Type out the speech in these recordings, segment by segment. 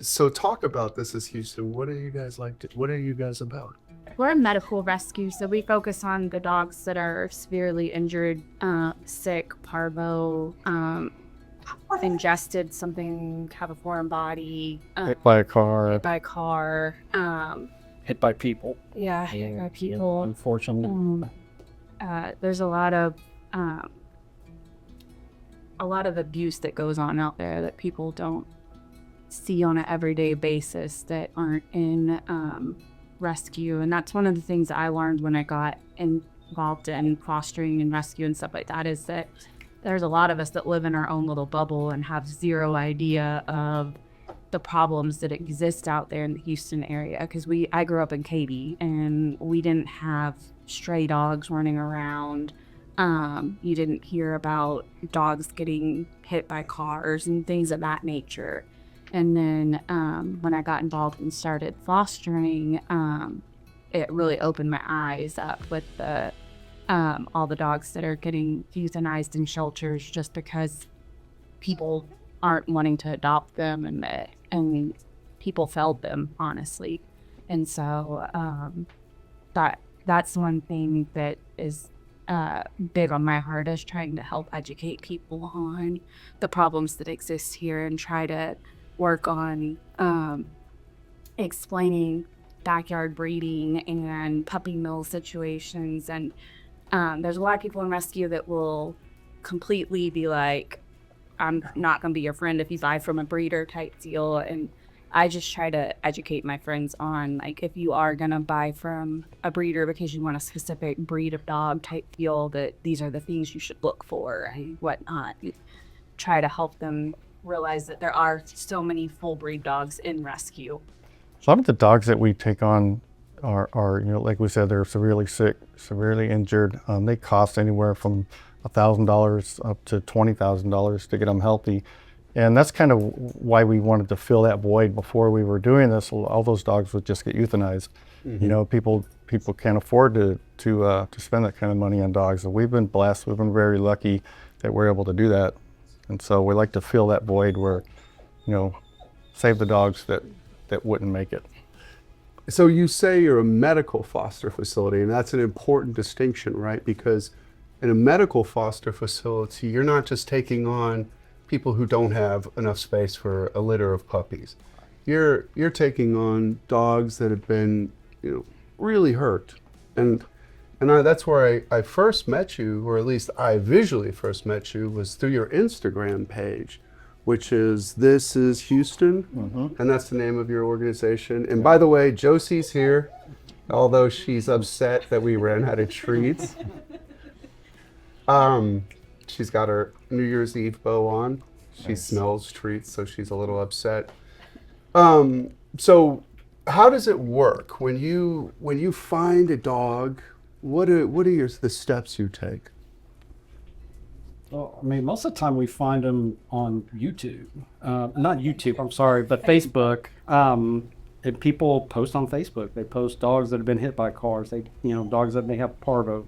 So talk about This Is Houston. What are you guys what are you guys about? We're a medical rescue, so we focus on the dogs that are severely injured, sick, parvo, ingested something, have a foreign body, Hit by a car, hit by a car, hit by people. hit by people. Unfortunately. There's a lot of abuse that goes on out there that people don't see on an everyday basis that aren't in rescue. And that's one of the things that I learned when I got involved in fostering and rescue and stuff like that, is that there's a lot of us that live in our own little bubble and have zero idea of the problems that exist out there in the Houston area. Because I grew up in Katy and we didn't have stray dogs running around. You didn't hear about dogs getting hit by cars and things of that nature. And then when I got involved and started fostering, it really opened my eyes up with all the dogs that are getting euthanized in shelters just because people aren't wanting to adopt them and people failed them, honestly. And so that's one thing that is big on my heart, is trying to help educate people on the problems that exist here and try to work on explaining backyard breeding and puppy mill situations. And there's a lot of people in rescue that will completely be like, I'm not going to be your friend if you buy from a breeder type deal. And I just try to educate my friends on, like, if you are going to buy from a breeder because you want a specific breed of dog type deal, that these are the things you should look for and whatnot. Try to help them realize that there are so many full breed dogs in rescue. Some of the dogs that we take on are like we said, they're severely sick, severely injured. They cost anywhere from $1,000 up to $20,000 to get them healthy. And that's kind of why we wanted to fill that void before we were doing this. All those dogs would just get euthanized. Mm-hmm. People can't afford to spend that kind of money on dogs. And we've been blessed. We've been very lucky that we're able to do that. And so we like to fill that void where, save the dogs that wouldn't make it. So you say you're a medical foster facility, and that's an important distinction, right? Because in a medical foster facility, you're not just taking on people who don't have enough space for a litter of puppies. You're taking on dogs that have been, really hurt. And that's where I first met you, or at least I visually first met you, was through your Instagram page, which is This Is Houston, mm-hmm. and that's the name of your organization. And by the way, Josie's here, although she's upset that we ran out of treats. She's got her New Year's Eve bow on. She Nice. Smells treats, so she's a little upset. So how does it work when you find a dog? What are the steps you take? Well, most of the time we find them on YouTube. Not YouTube, I'm sorry, but Facebook. And people post on Facebook. They post dogs that have been hit by cars. Dogs that may have parvo.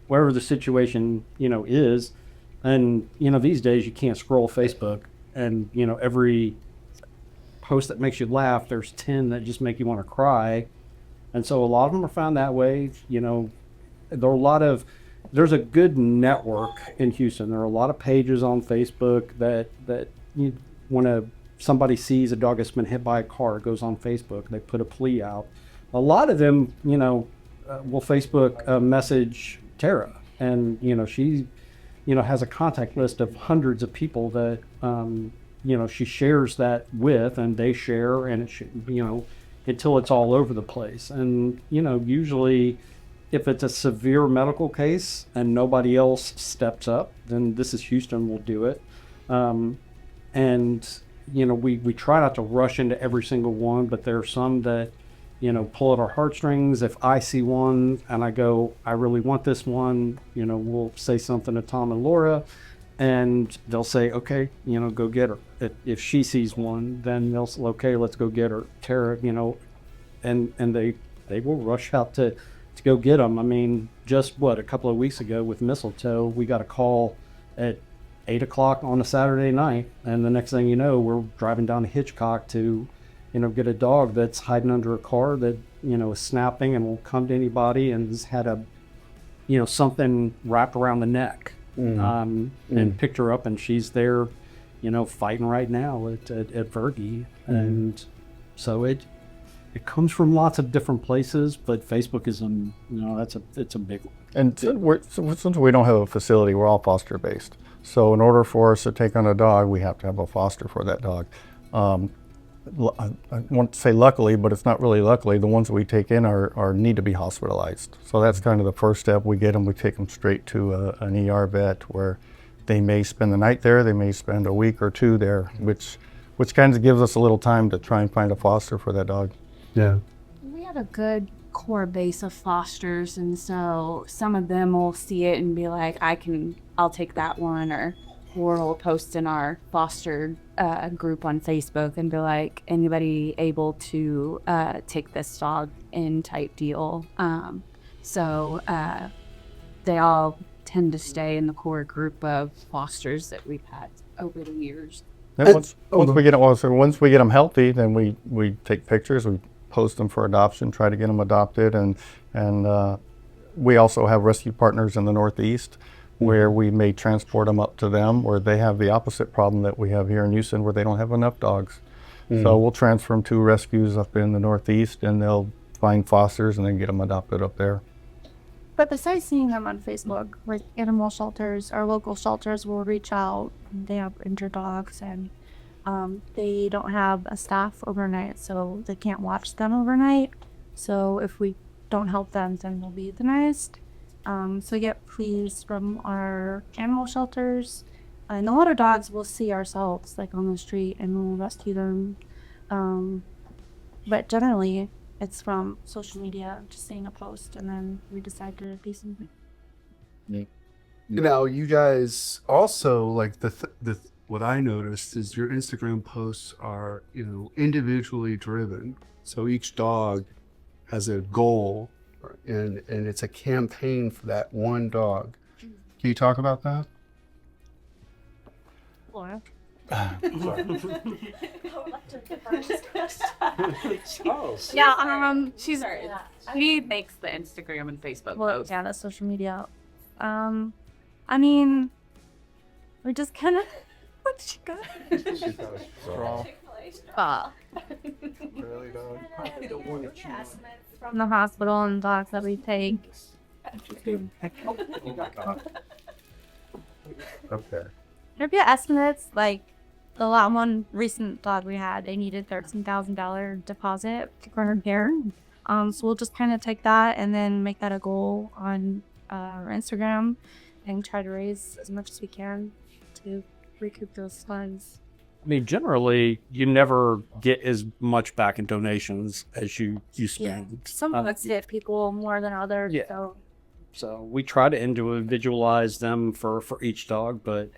Wherever the situation is. And these days you can't scroll Facebook, and every post that makes you laugh, there's 10 that just make you want to cry. And so a lot of them are found that way. There's a good network in Houston. There are a lot of pages on Facebook that when somebody sees a dog that's been hit by a car, it goes on Facebook, they put a plea out. A lot of them, will Facebook message Tara, and she has a contact list of hundreds of people that she shares that with, and they share, and until it's all over the place. And usually if it's a severe medical case and nobody else steps up, then This Is Houston will do it. And we try not to rush into every single one, but there are some that pull at our heartstrings. If I see one and I go, I really want this one, we'll say something to Tom and Laura, and they'll say, okay, go get her. If she sees one, then they'll say, okay, let's go get her. Tara, and they will rush out to go get them. Just a couple of weeks ago with Mistletoe, we got a call at 8 o'clock on a Saturday night, and the next thing you know, we're driving down to Hitchcock to, get a dog that's hiding under a car that, is snapping and will come to anybody and has had a, something wrapped around the neck. And picked her up, and she's there, fighting right now at Fergie. And so it comes from lots of different places, but Facebook is, it's a big one. And since we don't have a facility, we're all foster based. So in order for us to take on a dog, we have to have a foster for that dog. I want to say luckily, but it's not really luckily. The ones that we take in are need to be hospitalized. So that's kind of the first step. We get them, we take them straight to an ER vet where they may spend the night there, they may spend a week or two there, which kind of gives us a little time to try and find a foster for that dog. Yeah. We have a good core base of fosters, and so some of them will see it and be like, I'll take that one, or we'll post in our foster group on Facebook and be like, anybody able to take this dog in type deal. So they all tend to stay in the core group of fosters that we've had over the years. Then once we get them healthy, then we take pictures, we post them for adoption, try to get them adopted, and we also have rescue partners in the Northeast where we may transport them up to them, where they have the opposite problem that we have here in Houston, where they don't have enough dogs. So we'll transfer them to rescues up in the Northeast, and they'll find fosters and then get them adopted up there. But besides seeing them on Facebook, like animal shelters, our local shelters will reach out. They have injured dogs, and they don't have a staff overnight, so they can't watch them overnight. So if we don't help them, then they'll be euthanized. So we get pleas from our animal shelters, and a lot of dogs we'll see ourselves, like on the street, and we'll rescue them. But generally, it's from social media, just seeing a post, and then we decide to do something. Now, you guys also, like, what I noticed is your Instagram posts are, individually driven. So each dog has a goal, and it's a campaign for that one dog. Can you talk about that? Laura? Yeah, She makes the Instagram and Facebook posts. yeah, that's social media. I mean, we just kind of, what she got? Really, dog? From the hospital and dogs that we take. Okay. There'd be estimates, like the one recent dog we had, they needed $13,000 deposit for her care. So we'll just kind of take that and then make that a goal on our Instagram and try to raise as much as we can to recoup those funds. I mean, generally, you never get as much back in donations as you spend. Some of us hit people more than others. Yeah. So we try to individualize them for each dog, but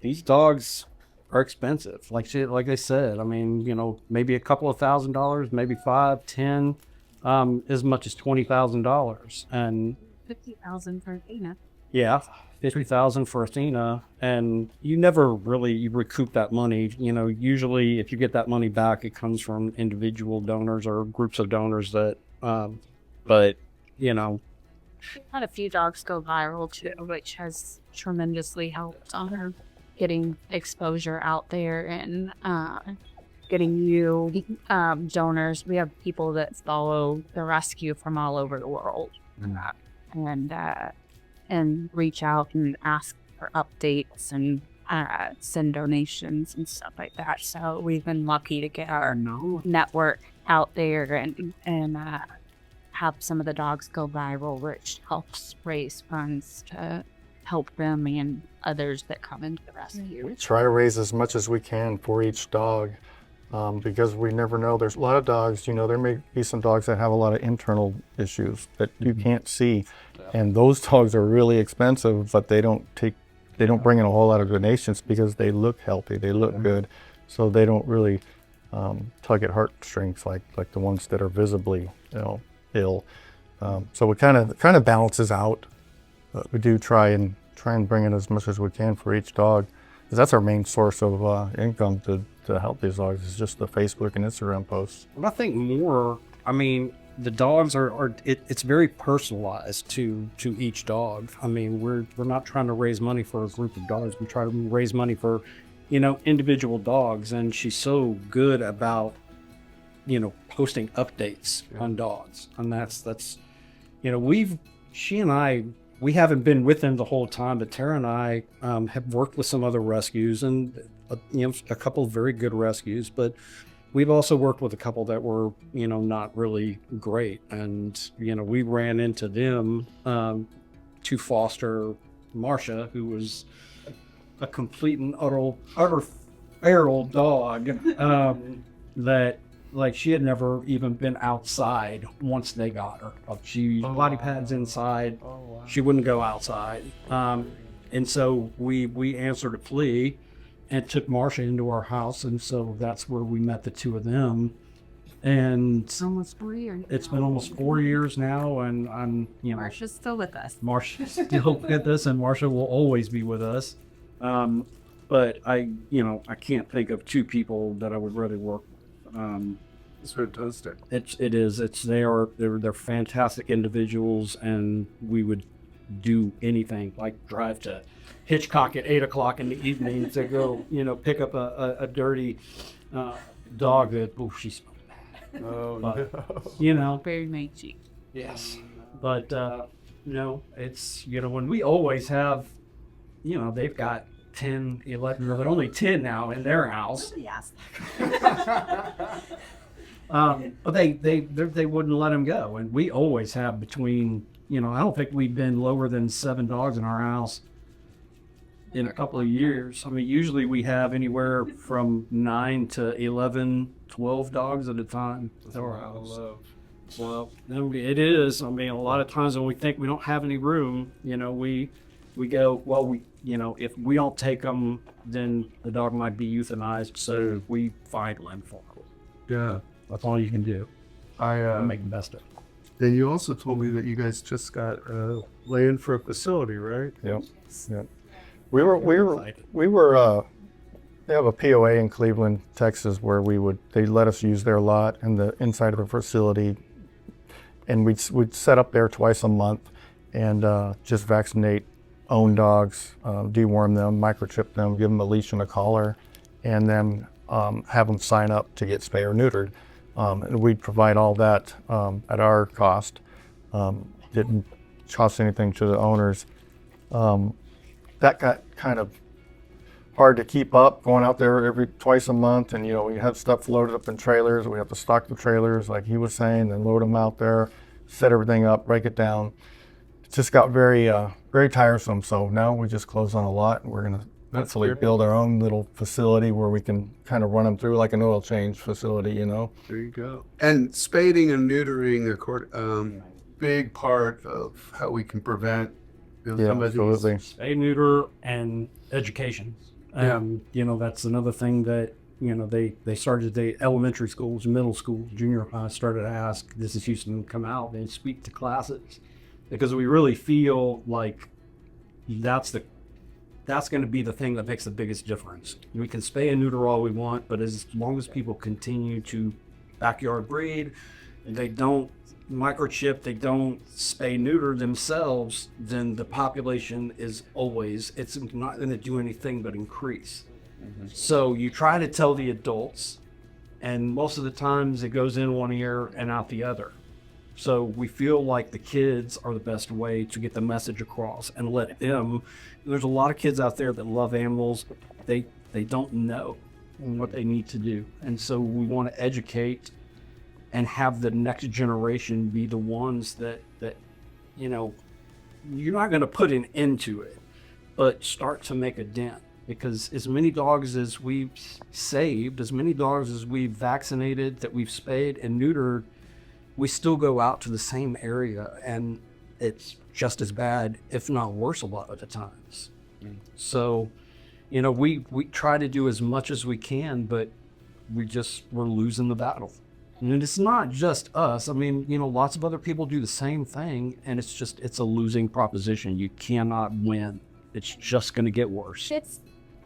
these dogs are expensive. Like I said, I mean, maybe a couple of $1,000s, maybe $5, $10, as much as $20,000, and $50,000 for Athena. Yeah, $50,000 for Athena, and you never really recoup that money. Usually if you get that money back, it comes from individual donors or groups of donors that, but We've had a few dogs go viral too, which has tremendously helped on her getting exposure out there and getting new donors. We have people that follow the rescue from all over the world and reach out and ask for updates and send donations and stuff like that. So we've been lucky to get our network out there and have some of the dogs go viral, which helps raise funds to help them and others that come into the rescue. We try to raise as much as we can for each dog because we never know. There's a lot of dogs, there may be some dogs that have a lot of internal issues that you can't see. And those dogs are really expensive, but they don't bring in a whole lot of donations because they look healthy, they look good. So they don't really tug at heartstrings like the ones that are visibly ill. So it kind of balances out. We do try and try and bring in as much as we can for each dog, because that's our main source of income to help these dogs, is just the Facebook and Instagram posts. And I think more, I mean, the dogs it's very personalized to each dog. I mean, we're not trying to raise money for a group of dogs. We try to raise money for, individual dogs. And she's so good about, posting updates on dogs. And that's, she and I, we haven't been with them the whole time, but Tara and I have worked with some other rescues and, a couple of very good rescues, but we've also worked with a couple that were, not really great. And, we ran into them to foster Marsha, who was a complete and utter feral dog that, like, she had never even been outside once they got her. She body pads inside. Oh, wow. She wouldn't go outside. And so we answered a plea and took Marsha into our house, and so that's where we met the two of them. And It's almost 4 years. it's been almost 4 years now, and I'm, Marsha's still with us. Marsha's still with us, and Marsha will always be with us. But I can't think of two people that I would rather work with. It's fantastic. They're fantastic individuals, and we would do anything, like drive to Hitchcock at 8 o'clock in the evening to go, pick up a dirty dog that, she smelled bad. Oh, But, no. Very mangy. yes. But, it's, when we always have, they've got 10, 11, but only 10 now in their house. Yes. But they wouldn't let him go. And we always have between, I don't think we've been lower than 7 dogs in our house in a couple of years. I mean, usually we have anywhere from 9 to 11, 12 dogs at a time at our house. Well, it is. I mean, a lot of times when we think we don't have any room, we go, well, if we don't take them, then the dog might be euthanized. So we find land for them. Yeah. That's all you can do. I Make the best of it. Then you also told me that you guys just got land for a facility, right? Yep. We were they have a POA in Cleveland, Texas, where they let us use their lot and the inside of the facility, and we'd set up there twice a month and just vaccinate own dogs, deworm them, microchip them, give them a leash and a collar, and then have them sign up to get spay or neutered. And we'd provide all that at our cost. Didn't cost anything to the owners. That got kind of hard to keep up, going out there twice a month, and we have stuff loaded up in trailers. We have to stock the trailers, like he was saying, and load them out there, set everything up, break it down. It just got very tiresome. So now we just closed on a lot, and we're gonna hopefully build our own little facility where we can kind of run them through like an oil change facility. There you go. And spading and neutering, big part of how we can prevent. Yeah, absolutely. Spay, neuter, and education. That's another thing that, they started the elementary schools, middle schools, junior high started to ask This Is Houston to come out and speak to classes, because we really feel like that's going to be the thing that makes the biggest difference. We can spay and neuter all we want, but as long as people continue to backyard breed, they don't microchip, they don't spay neuter themselves, then the population it's not going to do anything but increase. Mm-hmm. So you try to tell the adults, and most of the times it goes in one ear and out the other. So we feel like the kids are the best way to get the message across and let them. There's a lot of kids out there that love animals. They don't know what they need to do, and so we want to educate and have the next generation be the ones that you're not going to put an end to it, but start to make a dent. Because as many dogs as we've saved, as many dogs as we've vaccinated, that we've spayed and neutered, we still go out to the same area, and it's just as bad, if not worse, a lot of the times. So, we try to do as much as we can, but we're losing the battle. And it's not just us. I mean, lots of other people do the same thing, and it's a losing proposition. You cannot win. it's just going to get worse. It's,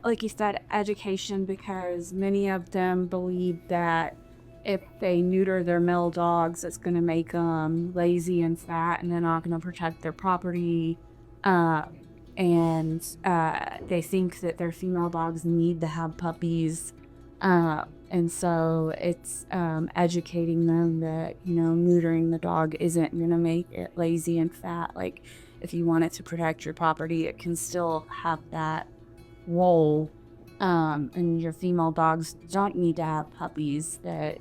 like you said, education, because many of them believe that if they neuter their male dogs, it's going to make them lazy and fat, and they're not going to protect their property. And they think that their female dogs need to have puppies. And so it's educating them that, neutering the dog isn't going to make it lazy and fat. Like, if you want it to protect your property, it can still have that role. And your female dogs don't need to have puppies. That,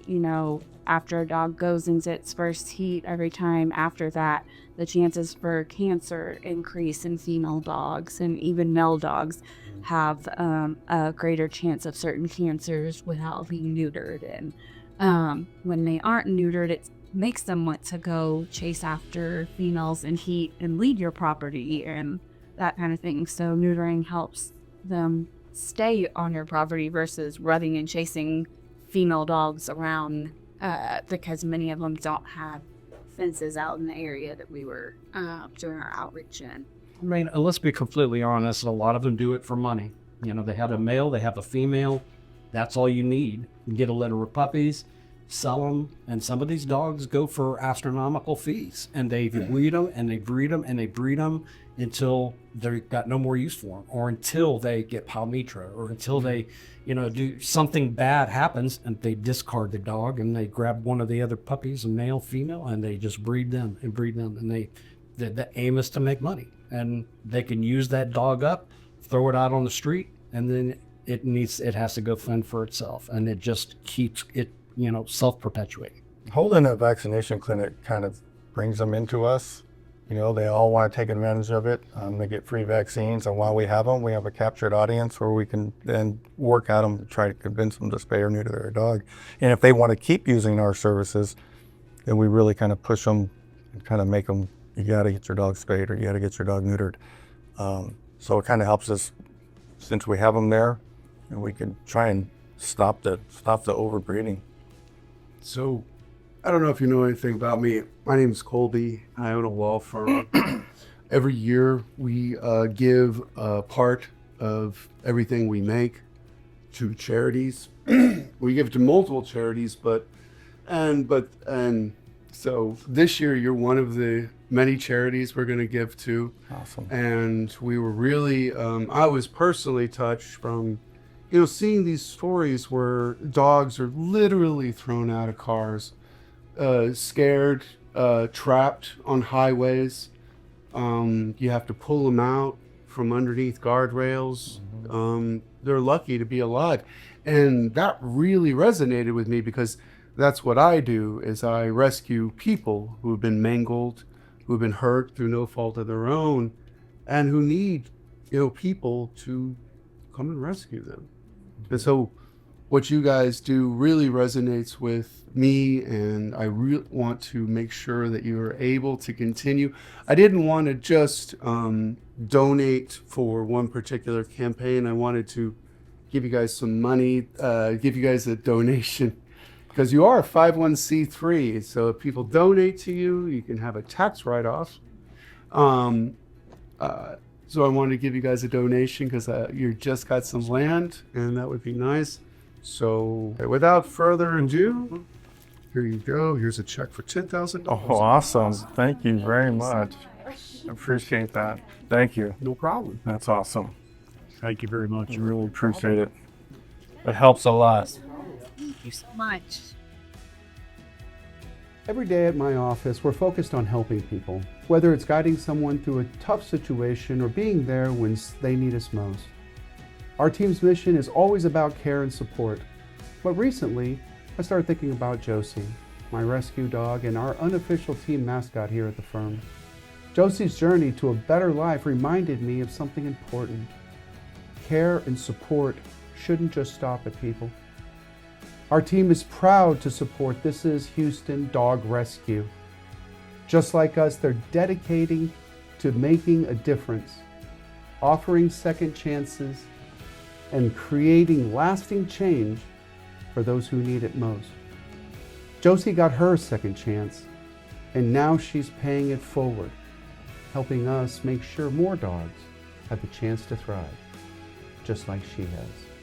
after a dog goes into its first heat, every time after that, the chances for cancer increase in female dogs, and even male dogs have a greater chance of certain cancers without being neutered. And when they aren't neutered, it makes them want to go chase after females in heat and lead your property and that kind of thing. So neutering helps them stay on your property versus running and chasing female dogs around, because many of them don't have fences out in the area that we were doing our outreach in. I mean, let's be completely honest. A lot of them do it for money. They have a male, they have a female. That's all you need. You get a litter of puppies, sell them, and some of these dogs go for astronomical fees. And they breed them, and they breed them, and they breed them until they've got no more use for them, or until they get palmitra, or until they, do something bad happens and they discard the dog and they grab one of the other puppies, a male, female, and they just breed them. And the aim is to make money, and they can use that dog up, throw it out on the street, and then it has to go fend for itself, and it just keeps it, self-perpetuating. Holding a vaccination clinic kind of brings them into us. They all want to take advantage of it. They get free vaccines, and while we have them, we have a captured audience where we can then work at them to try to convince them to spay or neuter their dog. And if they want to keep using our services, then we really kind of push them and kind of make them, you got to get your dog spayed or you got to get your dog neutered. So it kind of helps us, since we have them there, and we can try and stop the overbreeding. So, I don't know if you know anything about me. My name is Colby. I own a law firm. Every year we give a part of everything we make to charities. We give it to multiple charities, and so this year you're one of the many charities we're going to give to. Awesome. And we were really, I was personally touched from, seeing these stories where dogs are literally thrown out of cars, scared, trapped on highways. You have to pull them out from underneath guardrails. They're lucky to be alive. And that really resonated with me, because that's what I do, is I rescue people who have been mangled, who have been hurt through no fault of their own, and who need, people to come and rescue them. And so what you guys do really resonates with me, and I really want to make sure that you are able to continue. I didn't want to just donate for one particular campaign. I wanted to give you guys some money, give you guys a donation, because you are a 501c3. So if people donate to you, you can have a tax write-off. So I wanted to give you guys a donation because you just got some land, and that would be nice. So without further ado, here you go. Here's a check for $10,000. Oh, awesome. Thank you very much. I appreciate that. Thank you. No problem. That's awesome. Thank you very much. I really appreciate it. It helps a lot. Thank you so much. Every day at my office, we're focused on helping people, whether it's guiding someone through a tough situation or being there when they need us most. Our team's mission is always about care and support, but recently, I started thinking about Josie, my rescue dog and our unofficial team mascot here at the firm. Josie's journey to a better life reminded me of something important. Care and support shouldn't just stop at people. Our team is proud to support ThisIsHouston Dog Rescue. Just like us, they're dedicating to making a difference, offering second chances, and creating lasting change for those who need it most. Josie got her second chance, and now she's paying it forward, helping us make sure more dogs have the chance to thrive, just like she has.